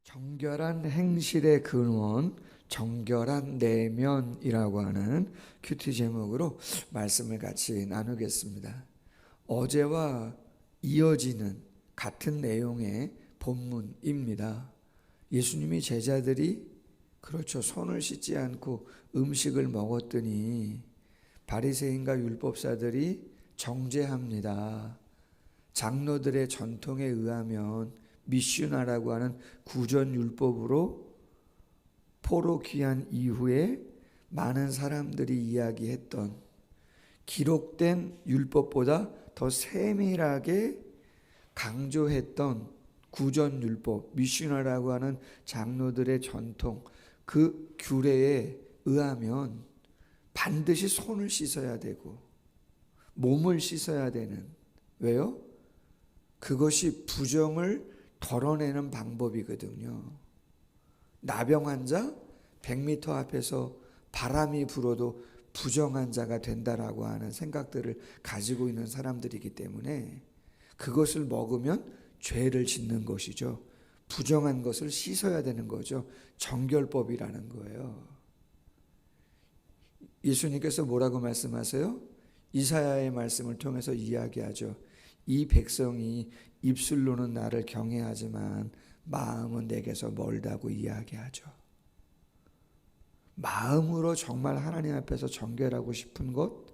정결한 행실의 근원, 정결한 내면이라고 하는 큐티 제목으로 말씀을 같이 나누겠습니다. 어제와 이어지는 같은 내용의 본문입니다. 예수님이 제자들이 손을 씻지 않고 음식을 먹었더니 바리새인과 율법사들이 정죄합니다. 장로들의 전통에 의하면 미슈나라고 하는 구전율법으로 포로 귀환 이후에 많은 사람들이 이야기했던 기록된 율법보다 더 세밀하게 강조했던 구전율법, 미슈나라고 하는 장로들의 전통, 그 규례에 의하면 반드시 손을 씻어야 되고 몸을 씻어야 되는, 왜요? 그것이 부정을 덜어내는 방법이거든요. 나병 환자 100m 앞에서 바람이 불어도 부정한 자가 된다라고 하는 생각들을 가지고 있는 사람들이기 때문에 그것을 먹으면 죄를 짓는 것이죠. 부정한 것을 씻어야 되는 거죠. 정결법이라는 거예요. 예수님께서 뭐라고 말씀하세요? 이사야의 말씀을 통해서 이야기하죠. 이 백성이 입술로는 나를 경외하지만 마음은 내게서 멀다고 이야기하죠. 마음으로 정말 하나님 앞에서 정결하고 싶은 것,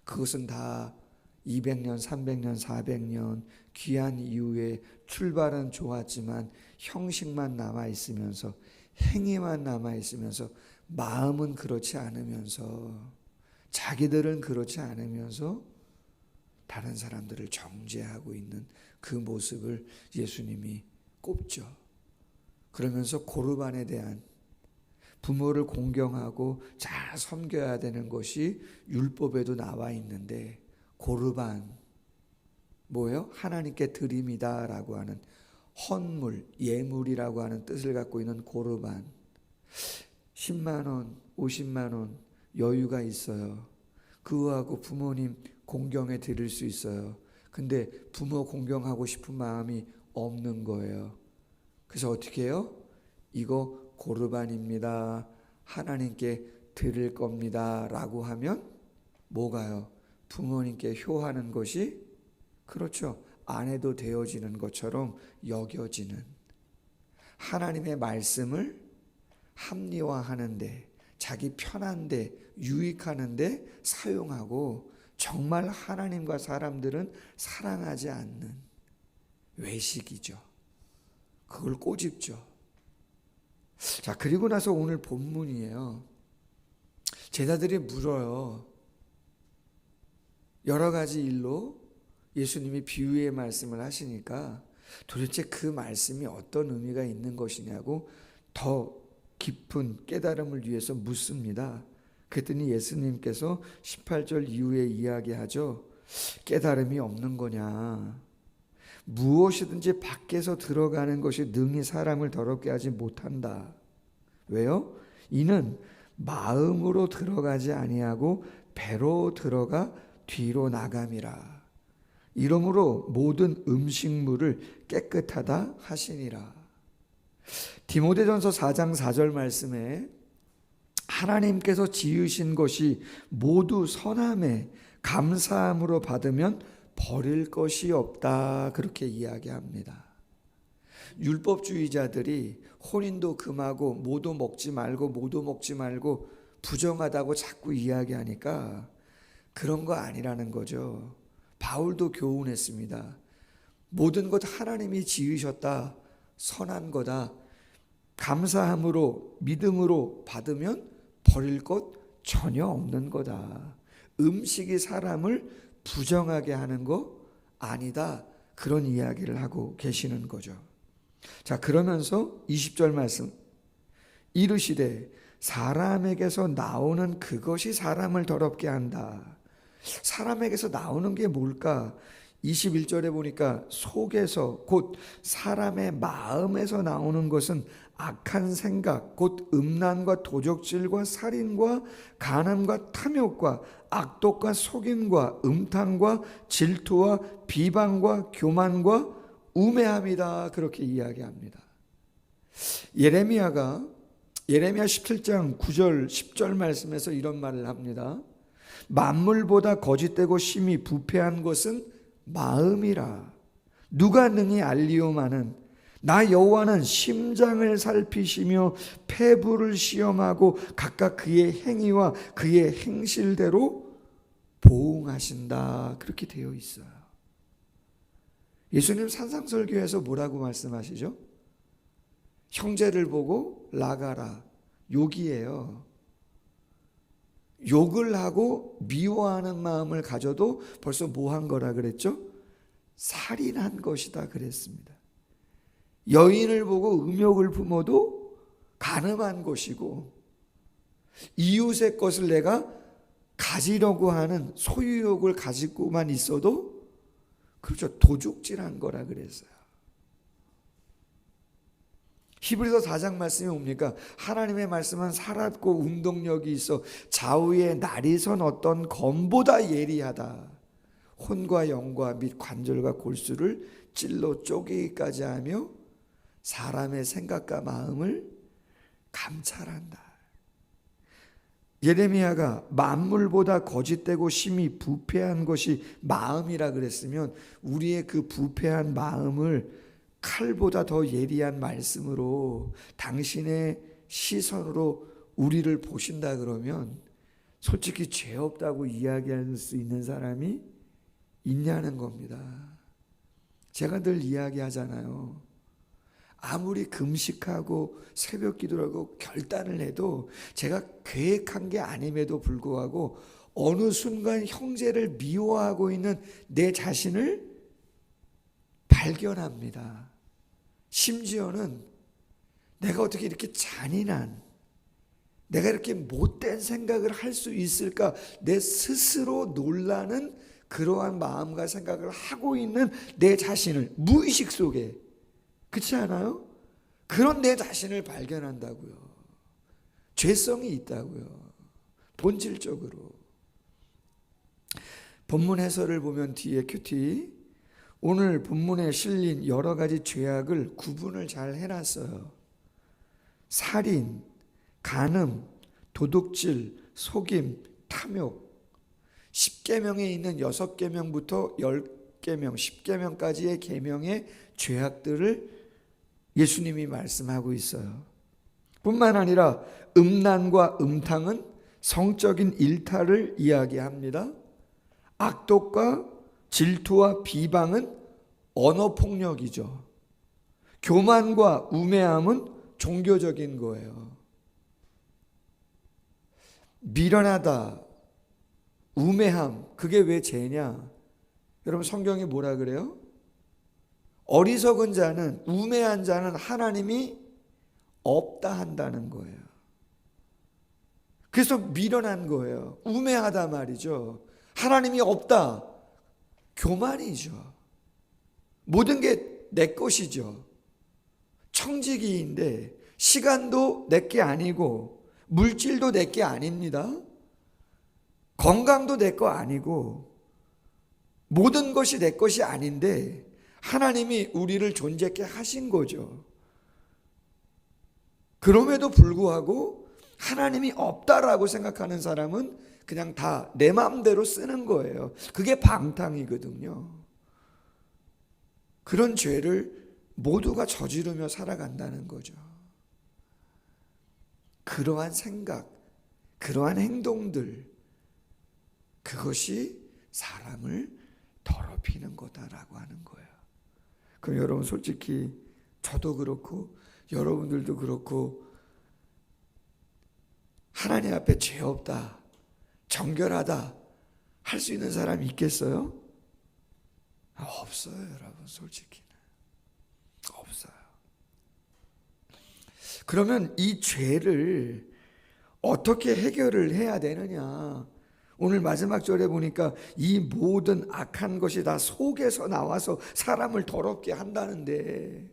그것은 다 200년, 300년, 400년 귀한 이후에 출발은 좋았지만 형식만 남아있으면서, 행위만 남아있으면서, 마음은 그렇지 않으면서, 자기들은 그렇지 않으면서 다른 사람들을 정죄하고 있는 그 모습을 예수님이 꼽죠. 그러면서 고르반에 대한, 부모를 공경하고 잘 섬겨야 되는 것이 율법에도 나와 있는데, 고르반 뭐예요? 하나님께 드림이다 라고 하는 헌물, 예물이라고 하는 뜻을 갖고 있는 고르반. 10만 원, 50만 원 여유가 있어요. 그거하고 부모님 공경해 드릴 수 있어요. 근데 부모 공경하고 싶은 마음이 없는 거예요. 그래서 어떻게 해요? 이거 고르반입니다. 하나님께 드릴 겁니다. 라고 하면 뭐가요? 부모님께 효하는 것이, 그렇죠, 안 해도 되어지는 것처럼 여겨지는, 하나님의 말씀을 합리화하는데, 자기 편한데, 유익하는데 사용하고 정말 하나님과 사람들은 사랑하지 않는 외식이죠. 그걸 꼬집죠. 자, 그리고 나서 오늘 본문이에요. 제자들이 물어요. 여러 가지 일로 예수님이 비유의 말씀을 하시니까 도대체 그 말씀이 어떤 의미가 있는 것이냐고 더 깊은 깨달음을 위해서 묻습니다. 그랬더니 예수님께서 18절 이후에 이야기하죠. 깨달음이 없는 거냐? 무엇이든지 밖에서 들어가는 것이 능히 사람을 더럽게 하지 못한다. 왜요? 이는 마음으로 들어가지 아니하고 배로 들어가 뒤로 나감이라. 이러므로 모든 음식물을 깨끗하다 하시니라. 디모데전서 4장 4절 말씀에 하나님께서 지으신 것이 모두 선함에 감사함으로 받으면 버릴 것이 없다, 그렇게 이야기합니다. 율법주의자들이 혼인도 금하고 모도 먹지 말고 부정하다고 자꾸 이야기하니까 그런 거 아니라는 거죠. 바울도 교훈했습니다. 모든 것 하나님이 지으셨다, 선한 거다, 감사함으로 믿음으로 받으면 버릴 것 전혀 없는 거다. 음식이 사람을 부정하게 하는 거 아니다, 그런 이야기를 하고 계시는 거죠. 자, 그러면서 20절 말씀, 이르시되 사람에게서 나오는 그것이 사람을 더럽게 한다. 사람에게서 나오는 게 뭘까? 21절에 보니까 속에서, 곧 사람의 마음에서 나오는 것은 악한 생각, 곧 음란과 도적질과 살인과 간음과 탐욕과 악독과 속임과 음탕과 질투와 비방과 교만과 우매함이다, 그렇게 이야기합니다. 예레미야 17장 9절 10절 말씀에서 이런 말을 합니다. 만물보다 거짓되고 심히 부패한 것은 마음이라. 누가 능히 알리오마는 나 여호와는 심장을 살피시며 폐부를 시험하고 각각 그의 행위와 그의 행실대로 보응하신다. 그렇게 되어 있어요. 예수님 산상설교에서 뭐라고 말씀하시죠? 형제를 보고 나가라. 욕이에요. 욕을 하고 미워하는 마음을 가져도 벌써 뭐 한 거라 그랬죠? 살인한 것이다 그랬습니다. 여인을 보고 음욕을 품어도 간음한 것이고, 이웃의 것을 내가 가지려고 하는 소유욕을 가지고만 있어도 그렇죠, 도둑질한 거라 그랬어요. 히브리서 4장 말씀이 뭡니까? 하나님의 말씀은 살았고 운동력이 있어 좌우에 날이 선 어떤 검보다 예리하다. 혼과 영과 및 관절과 골수를 찔러 쪼개기까지 하며 사람의 생각과 마음을 감찰한다. 예레미야가 만물보다 거짓되고 심히 부패한 것이 마음이라 그랬으면 우리의 그 부패한 마음을 칼보다 더 예리한 말씀으로 당신의 시선으로 우리를 보신다 그러면 솔직히 죄 없다고 이야기할 수 있는 사람이 있냐는 겁니다. 제가 늘 이야기하잖아요. 아무리 금식하고 새벽 기도를 하고 결단을 해도 제가 계획한 게 아님에도 불구하고 어느 순간 형제를 미워하고 있는 내 자신을 발견합니다. 심지어는 내가 어떻게 이렇게 잔인한, 내가 이렇게 못된 생각을 할 수 있을까, 내 스스로 놀라는 그러한 마음과 생각을 하고 있는 내 자신을 무의식 속에, 그렇지 않아요? 그런 내 자신을 발견한다고요. 죄성이 있다고요. 본질적으로. 본문 해설을 보면 뒤에 큐티, 오늘 본문에 실린 여러 가지 죄악을 구분을 잘 해놨어요. 살인, 간음, 도둑질, 속임, 탐욕. 10계명에 있는 6계명부터 10계명, 10계명까지의 계명의 죄악들을 예수님이 말씀하고 있어요. 뿐만 아니라 음란과 음탕은 성적인 일탈을 이야기합니다. 악독과 질투와 비방은 언어폭력이죠. 교만과 우매함은 종교적인 거예요. 미련하다, 우매함, 그게 왜 죄냐? 여러분 성경이 뭐라 그래요? 어리석은 자는, 우매한 자는 하나님이 없다 한다는 거예요. 그래서 미련한 거예요. 우매하다 말이죠. 하나님이 없다. 교만이죠. 모든 게 내 것이죠. 청지기인데 시간도 내 게 아니고 물질도 내 게 아닙니다. 건강도 내 거 아니고 모든 것이 내 것이 아닌데 하나님이 우리를 존재케 하신 거죠. 그럼에도 불구하고 하나님이 없다라고 생각하는 사람은 그냥 다 내 마음대로 쓰는 거예요. 그게 방탕이거든요. 그런 죄를 모두가 저지르며 살아간다는 거죠. 그러한 생각, 그러한 행동들, 그것이 사람을 더럽히는 거다라고 하는 거예요. 그럼 여러분 솔직히 저도 그렇고 여러분들도 그렇고 하나님 앞에 죄 없다, 정결하다 할 수 있는 사람이 있겠어요? 없어요, 여러분. 솔직히는 없어요. 그러면 이 죄를 어떻게 해결을 해야 되느냐? 오늘 마지막 절에 보니까 이 모든 악한 것이 다 속에서 나와서 사람을 더럽게 한다는데,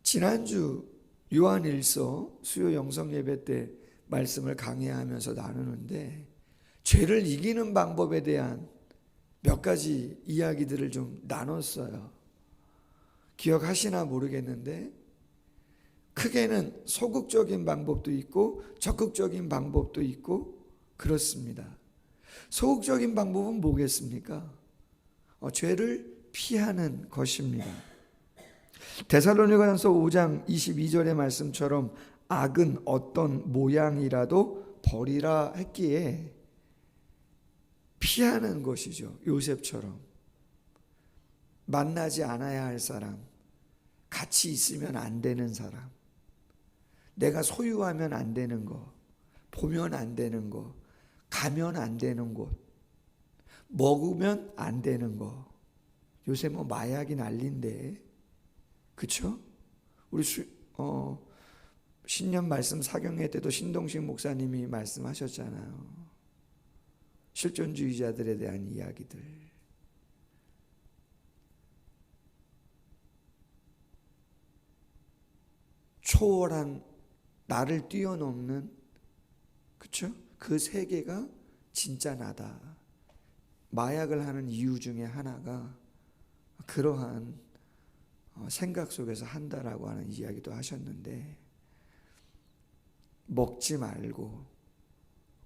지난주 요한일서 수요 영성 예배 때 말씀을 강해하면서 나누는데 죄를 이기는 방법에 대한 몇 가지 이야기들을 좀 나눴어요. 기억하시나 모르겠는데 크게는 소극적인 방법도 있고 적극적인 방법도 있고 그렇습니다. 소극적인 방법은 뭐겠습니까? 죄를 피하는 것입니다. 데살로니가전서 5장 22절의 말씀처럼 악은 어떤 모양이라도 버리라 했기에 피하는 것이죠. 요셉처럼 만나지 않아야 할 사람, 같이 있으면 안 되는 사람, 내가 소유하면 안 되는 거, 보면 안 되는 거, 가면 안 되는 곳, 먹으면 안 되는 거. 요새 뭐 마약이 난리인데, 그쵸? 우리 신년 말씀 사경회 때도 신동식 목사님이 말씀하셨잖아요. 실존주의자들에 대한 이야기들. 초월한, 나를 뛰어넘는, 그쵸? 그 세계가 진짜 나다. 마약을 하는 이유 중에 하나가 그러한 생각 속에서 한다라고 하는 이야기도 하셨는데, 먹지 말고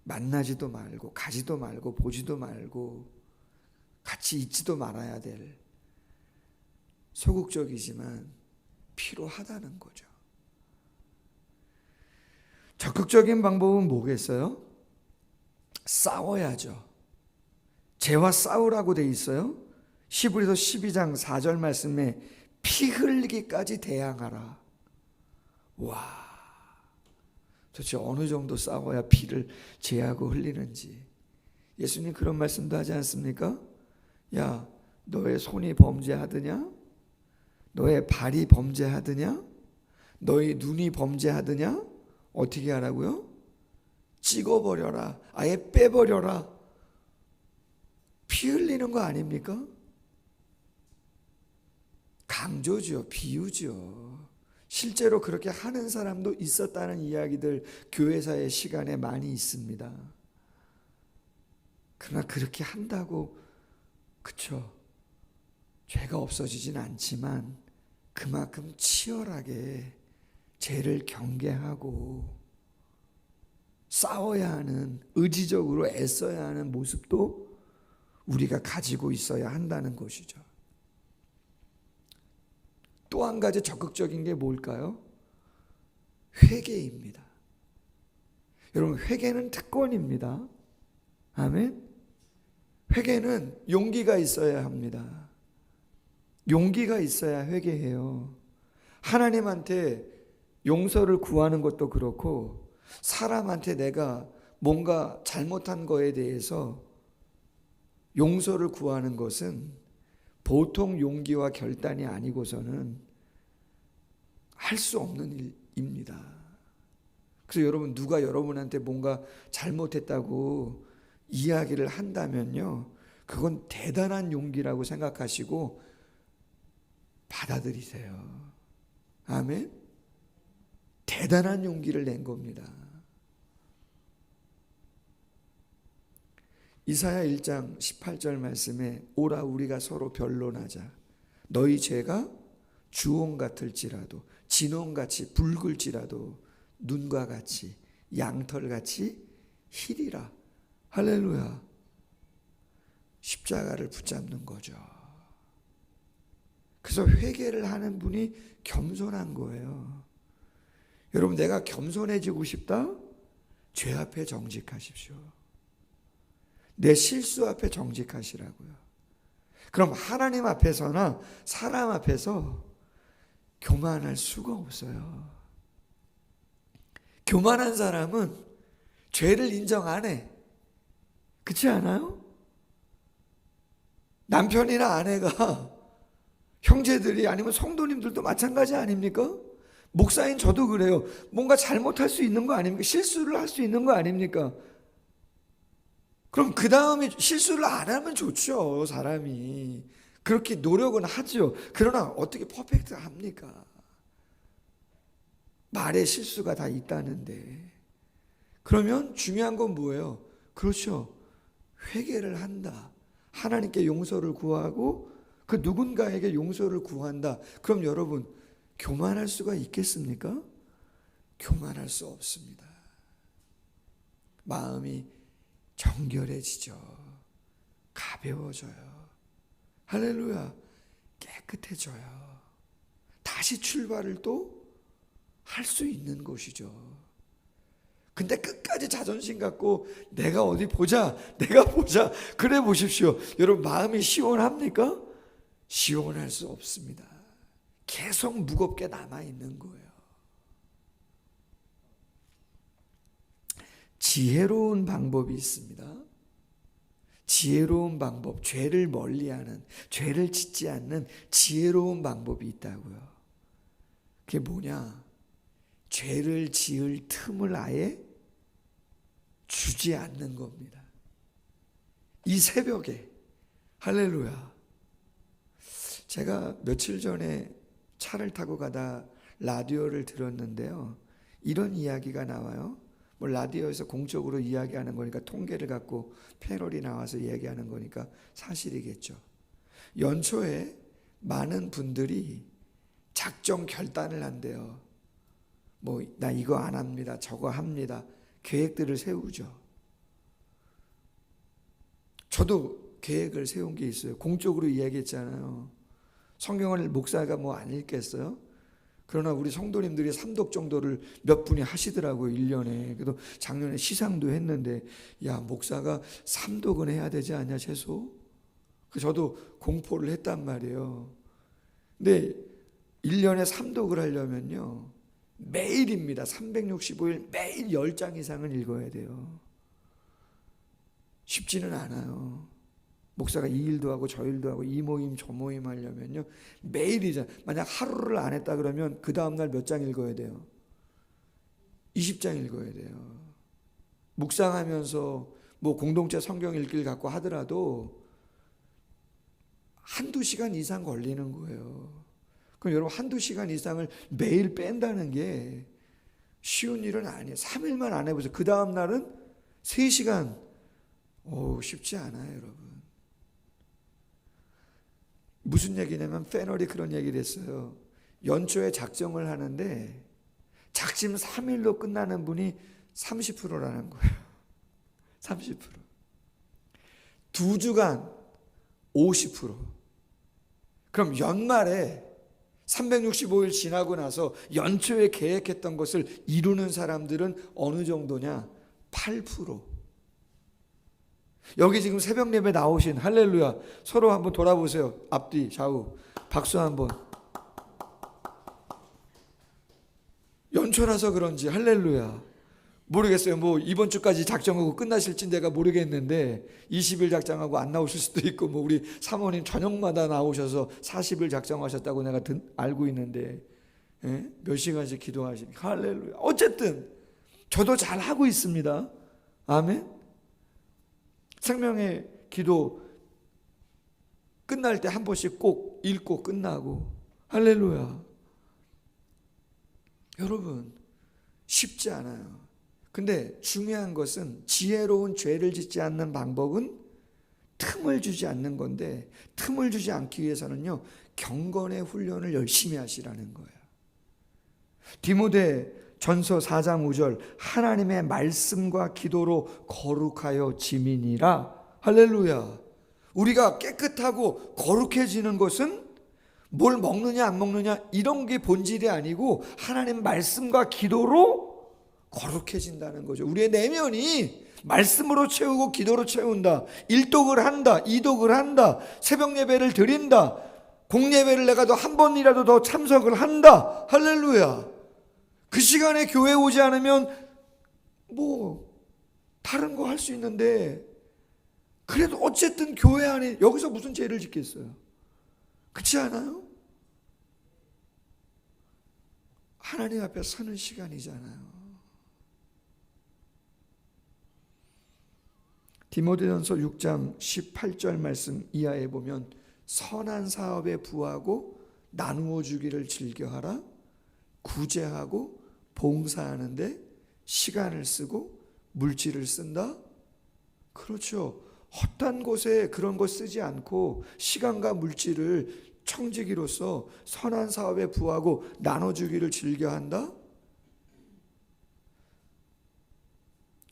만나지도 말고 가지도 말고 보지도 말고 같이 있지도 말아야 될, 소극적이지만 필요하다는 거죠. 적극적인 방법은 뭐겠어요? 싸워야죠. 죄와 싸우라고 돼 있어요. 히브리서 12장 4절 말씀에 피 흘리기까지 대항하라. 와, 도대체 어느 정도 싸워야 피를 제하고 흘리는지. 예수님 그런 말씀도 하지 않습니까? 야, 너의 손이 범죄하더냐? 너의 발이 범죄하더냐? 너의 눈이 범죄하더냐? 어떻게 하라고요? 찍어버려라. 아예 빼버려라. 피 흘리는 거 아닙니까? 강조죠. 비유죠. 실제로 그렇게 하는 사람도 있었다는 이야기들 교회사의 시간에 많이 있습니다. 그러나 그렇게 한다고, 그쵸, 죄가 없어지진 않지만 그만큼 치열하게 죄를 경계하고 싸워야 하는, 의지적으로 애써야 하는 모습도 우리가 가지고 있어야 한다는 것이죠. 또 한 가지 적극적인 게 뭘까요? 회개입니다. 여러분, 회개는 특권입니다. 아멘. 회개는 용기가 있어야 합니다. 용기가 있어야 회개해요. 하나님한테 용서를 구하는 것도 그렇고, 사람한테 내가 뭔가 잘못한 거에 대해서 용서를 구하는 것은 보통 용기와 결단이 아니고서는 할 수 없는 일입니다. 그래서 여러분, 누가 여러분한테 뭔가 잘못했다고 이야기를 한다면요, 그건 대단한 용기라고 생각하시고 받아들이세요. 아멘. 대단한 용기를 낸 겁니다. 이사야 1장 18절 말씀에 오라 우리가 서로 변론하자. 너희 죄가 주홍 같을지라도 진홍같이 붉을지라도 눈과 같이 양털같이 희리라. 할렐루야. 십자가를 붙잡는 거죠. 그래서 회개를 하는 분이 겸손한 거예요. 여러분, 내가 겸손해지고 싶다? 죄 앞에 정직하십시오. 내 실수 앞에 정직하시라고요. 그럼 하나님 앞에서나 사람 앞에서 교만할 수가 없어요. 교만한 사람은 죄를 인정 안 해. 그렇지 않아요? 남편이나 아내가, 형제들이, 아니면 성도님들도 마찬가지 아닙니까? 목사인 저도 그래요. 뭔가 잘못할 수 있는 거 아닙니까? 실수를 할 수 있는 거 아닙니까? 그럼 그 다음에 실수를 안 하면 좋죠. 사람이 그렇게 노력은 하죠. 그러나 어떻게 퍼펙트 합니까? 말에 실수가 다 있다는데. 그러면 중요한 건 뭐예요? 그렇죠. 회개를 한다. 하나님께 용서를 구하고 그 누군가에게 용서를 구한다. 그럼 여러분 교만할 수가 있겠습니까? 교만할 수 없습니다. 마음이 정결해지죠. 가벼워져요. 할렐루야. 깨끗해져요. 다시 출발을 또 할 수 있는 곳이죠. 근데 끝까지 자존심 갖고 내가 어디 보자, 내가 보자, 그래 보십시오. 여러분 마음이 시원합니까? 시원할 수 없습니다. 계속 무겁게 남아있는 거예요. 지혜로운 방법이 있습니다. 지혜로운 방법, 죄를 멀리하는, 죄를 짓지 않는 지혜로운 방법이 있다고요. 그게 뭐냐? 죄를 지을 틈을 아예 주지 않는 겁니다. 이 새벽에 할렐루야. 제가 며칠 전에 차를 타고 가다 라디오를 들었는데요. 이런 이야기가 나와요. 뭐 라디오에서 공적으로 이야기하는 거니까 통계를 갖고 패널이 나와서 이야기하는 거니까 사실이겠죠. 연초에 많은 분들이 작정 결단을 한대요. 뭐 나 이거 안 합니다. 저거 합니다. 계획들을 세우죠. 저도 계획을 세운 게 있어요. 공적으로 이야기했잖아요. 성경을 목사가 뭐 안 읽겠어요? 그러나 우리 성도님들이 삼독 정도를 몇 분이 하시더라고요. 1년에. 그래도 작년에 시상도 했는데 야 목사가 삼독은 해야 되지 않냐 최소? 저도 공포를 했단 말이에요. 근데 1년에 삼독을 하려면요. 매일입니다. 365일 매일 10장 이상은 읽어야 돼요. 쉽지는 않아요. 목사가 이 일도 하고 저 일도 하고 이 모임 저 모임 하려면요. 매일이잖아. 만약 하루를 안 했다 그러면 그 다음날 몇 장 읽어야 돼요? 20장 읽어야 돼요. 묵상하면서 뭐 공동체 성경 읽기를 갖고 하더라도 한두 시간 이상 걸리는 거예요. 그럼 여러분 한두 시간 이상을 매일 뺀다는 게 쉬운 일은 아니에요. 3일만 안 해보세요. 그 다음날은 3시간. 쉽지 않아요 여러분. 무슨 얘기냐면 패널이 그런 얘기를 했어요. 연초에 작정을 하는데 작심 3일로 끝나는 분이 30%라는 거예요. 30%. 2주간 50%. 그럼 연말에 365일 지나고 나서 연초에 계획했던 것을 이루는 사람들은 어느 정도냐? 8%. 여기 지금 새벽 예배 나오신 할렐루야 서로 한번 돌아보세요. 앞뒤 좌우 박수 한번. 연초라서 그런지 할렐루야. 모르겠어요. 뭐 이번 주까지 작정하고 끝나실지 내가 모르겠는데 20일 작정하고 안 나오실 수도 있고 뭐 우리 사모님 저녁마다 나오셔서 40일 작정하셨다고 내가 알고 있는데 몇 시간씩 기도하시니 할렐루야. 어쨌든 저도 잘 하고 있습니다. 아멘. 생명의 기도 끝날 때 한 번씩 꼭 읽고 끝나고 할렐루야. 여러분 쉽지 않아요. 근데 중요한 것은 지혜로운 죄를 짓지 않는 방법은 틈을 주지 않는 건데 틈을 주지 않기 위해서는요 경건의 훈련을 열심히 하시라는 거예요. 디모데 전서 4장 5절 하나님의 말씀과 기도로 거룩하여 지민이라. 할렐루야. 우리가 깨끗하고 거룩해지는 것은 뭘 먹느냐 안 먹느냐 이런 게 본질이 아니고 하나님 말씀과 기도로 거룩해진다는 거죠. 우리의 내면이 말씀으로 채우고 기도로 채운다. 일독을 한다. 이독을 한다. 새벽 예배를 드린다. 공예배를 내가 더 한 번이라도 더 참석을 한다. 할렐루야. 그 시간에 교회 오지 않으면 뭐 다른 거 할 수 있는데 그래도 어쨌든 교회 안에 여기서 무슨 죄를 짓겠어요? 그렇지 않아요? 하나님 앞에 서는 시간이잖아요. 디모데전서 6장 18절 말씀 이하에 보면 선한 사업에 부하고 나누어 주기를 즐겨하라. 구제하고 봉사하는데 시간을 쓰고 물질을 쓴다. 그렇죠. 헛된 곳에 그런 거 쓰지 않고 시간과 물질을 청지기로서 선한 사업에 부하고 나눠주기를 즐겨한다?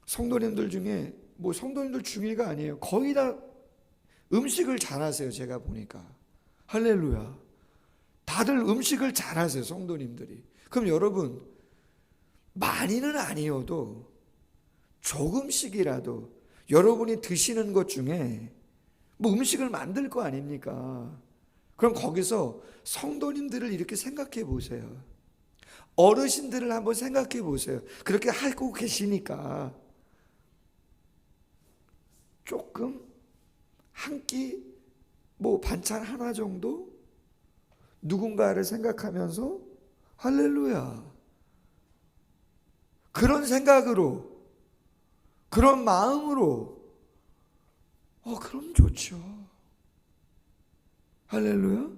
성도님들 중에, 뭐 성도님들 중에가 아니에요. 거의 다 음식을 잘하세요. 제가 보니까. 할렐루야. 다들 음식을 잘하세요. 성도님들이. 그럼 여러분, 많이는 아니어도 조금씩이라도 여러분이 드시는 것 중에 뭐 음식을 만들 거 아닙니까? 그럼 거기서 성도님들을 이렇게 생각해 보세요. 어르신들을 한번 생각해 보세요. 그렇게 하고 계시니까 조금 한 끼, 뭐 반찬 하나 정도 누군가를 생각하면서 할렐루야. 그런 생각으로, 그런 마음으로, 그럼 좋죠. 할렐루야.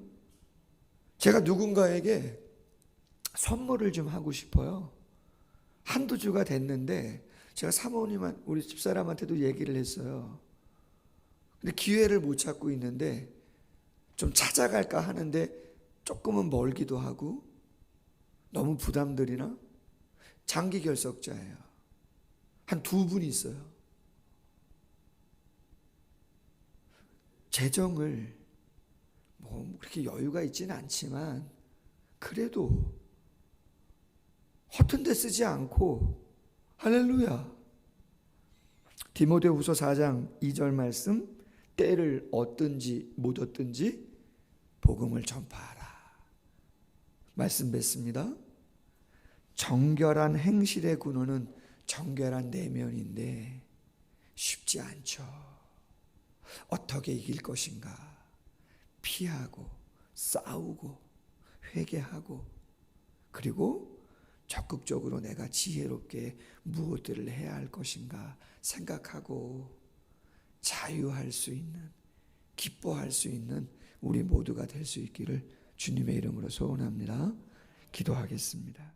제가 누군가에게 선물을 좀 하고 싶어요. 한두 주가 됐는데 제가 사모님한 우리 집사람한테도 얘기를 했어요. 근데 기회를 못 찾고 있는데 좀 찾아갈까 하는데 조금은 멀기도 하고 너무 부담들이나 장기 결석자예요. 한 두 분 있어요. 재정을 뭐 그렇게 여유가 있지는 않지만 그래도 허튼 데 쓰지 않고 할렐루야. 디모데후서 4장 2절 말씀, 때를 얻든지 못 얻든지 복음을 전파하라. 말씀 뵙습니다. 정결한 행실의 근원은 정결한 내면인데 쉽지 않죠. 어떻게 이길 것인가? 피하고 싸우고 회개하고 그리고 적극적으로 내가 지혜롭게 무엇들을 해야 할 것인가 생각하고 자유할 수 있는, 기뻐할 수 있는 우리 모두가 될 수 있기를 주님의 이름으로 소원합니다. 기도하겠습니다.